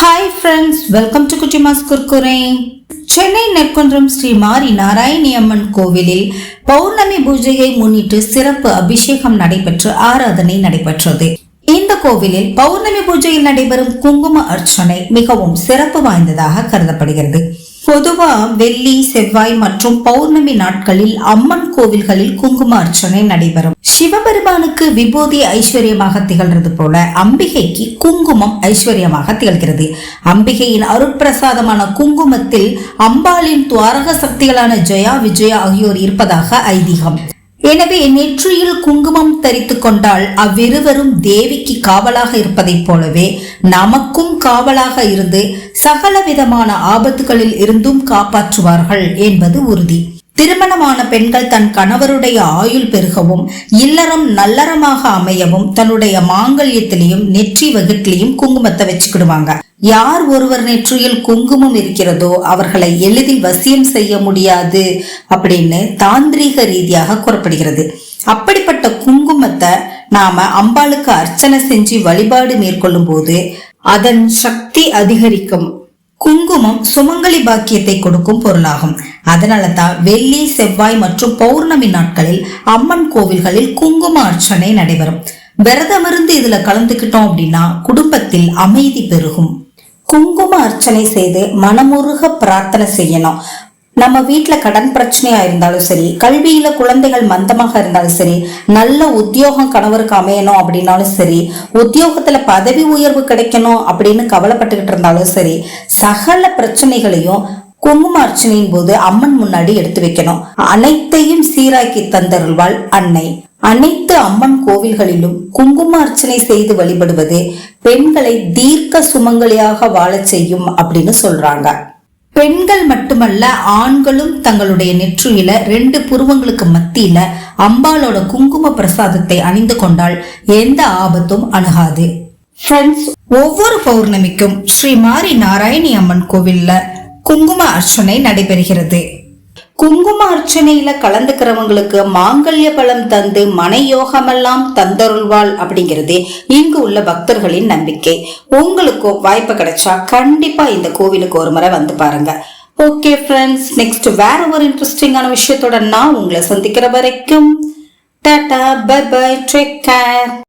Hi friends, welcome to Kuttimas Kurkure. Chennai Nerkundram Sri மாரி நாராயணி அம்மன் கோவிலில் பௌர்ணமி பூஜையை முன்னிட்டு சிறப்பு அபிஷேகம் நடைபெற்று ஆராதனை நடைபெற்றது. இந்த கோவிலில் பௌர்ணமி பூஜையில் நடைபெறும் குங்கும அர்ச்சனை மிகவும் சிறப்பு வாய்ந்ததாக கருதப்படுகிறது. பொதுவா வெள்ளி, செவ்வாய் மற்றும் பௌர்ணமி நாட்களில் அம்மன் கோவில்களில் குங்கும அர்ச்சனை நடைபெறும். சிவபெருமானுக்கு விபூதி ஐஸ்வர்யமாக திகழ்றது போல அம்பிகைக்கு குங்குமம் ஐஸ்வர்யமாக திகழ்கிறது. அம்பிகையின் அருட்பிரசாதமான குங்குமத்தில் அம்பாளின் துவாரக சக்திகளான ஜெயா, விஜயா ஆகியோர் இருப்பதாக ஐதீகம். எனவே நெற்றியில் குங்குமம் தரித்து கொண்டால் அவ்விருவரும் தேவிக்கு காவலாக இருப்பதைப் போலவே நமக்கும் காவலாக இருந்து சகல விதமான ஆபத்துகளில் இருந்தும் காப்பாற்றுவார்கள் என்பது உறுதி. திருமணமான பெண்கள் தன் கணவருடைய ஆயுள் பெருகவும் இல்லறம் நல்லறமாக அமையவும் தன்னுடைய மாங்கல்யத்திலையும் நெற்றி வகுட்டிலையும் குங்குமத்தை வச்சுக்கிடுவாங்க. யார் ஒருவர் நெற்றியில் குங்குமம் இருக்கிறதோ அவர்களை எளிதில் வசியம் செய்ய முடியாது அப்படின்னு தாந்திரீக ரீதியாக கூறப்படுகிறது. அப்படிப்பட்ட குங்குமத்தை நாம அம்பாளுக்கு அர்ச்சனை செஞ்சு வழிபாடு மேற்கொள்ளும் போது அதன் சக்தி அதிகரிக்கும். குங்குமம் சுமங்கலி பாக்கியத்தை கொடுக்கும் பொருளாகும். அதனாலதான் வெள்ளி, செவ்வாய் மற்றும் பௌர்ணமி நாட்களில் அம்மன் கோவில்களில் குங்கும அர்ச்சனை நடைபெறும். விரதமிருந்து இதுல கலந்துக்கிட்டோம் அப்படின்னா குடும்பத்தில் அமைதி பெருகும். குங்கும அர்ச்சனை செய்து மனமுருக பிரார்த்தனை செய்யணும். நம்ம வீட்டுல கடன் பிரச்சனையா இருந்தாலும் சரி, கல்வியில குழந்தைகள் மந்தமாக இருந்தாலும் சரி, நல்ல உத்தியோகம் கணவருக்கு அமையணும் அப்படின்னாலும் சரி, உத்தியோகத்துல பதவி உயர்வு கிடைக்கணும் அப்படின்னு கவலைப்பட்டுக்கிட்டு இருந்தாலும் சரி, சகல பிரச்சனைகளையும் குங்கும அர்ச்சனையின் போது அம்மன் முன்னாடி எடுத்து வைக்கணும். அனைத்தையும் சீராக்கி தந்தருள்வாள் அன்னை. அனைத்து அம்மன் கோவில்களிலும் குங்கும அர்ச்சனை செய்து வழிபடுவது பெண்களை தீர்க்க சுமங்கலியாக வாழ செய்யும் அப்படின்னு சொல்றாங்க. பெண்கள் மட்டுமல்ல, ஆண்களும் தங்களுடைய நெற்றியில 2 புருவங்களுக்கு மத்தியில அம்பாளோட குங்கும பிரசாதத்தை அணிந்து கொண்டால் எந்த ஆபத்தும் அணுகாது. ஃப்ரெண்ட்ஸ், ஒவ்வொரு பௌர்ணமிக்கும் ஸ்ரீ மாரி நாராயணி அம்மன் கோவில்ல குங்கும அர்ச்சனை நடைபெறுகிறது. குங்கும அர்ச்சனையில கலந்துக்கிறவங்களுக்கு மாங்கல்ய பலம் தந்து மனையோகமெல்லாம் தந்தருள்வாள் அப்படிங்கிறது இங்கு உள்ள பக்தர்களின் நம்பிக்கை. உங்களுக்கும் வாய்ப்பு கிடைச்சா கண்டிப்பா இந்த கோவிலுக்கு ஒரு முறை வந்து பாருங்க. ஓகே ஃப்ரெண்ட்ஸ், நெக்ஸ்ட் வேற ஒரு இன்ட்ரெஸ்டிங்கான விஷயத்தோட நான் உங்களை சந்திக்கிற வரைக்கும் tata, bye bye, take care.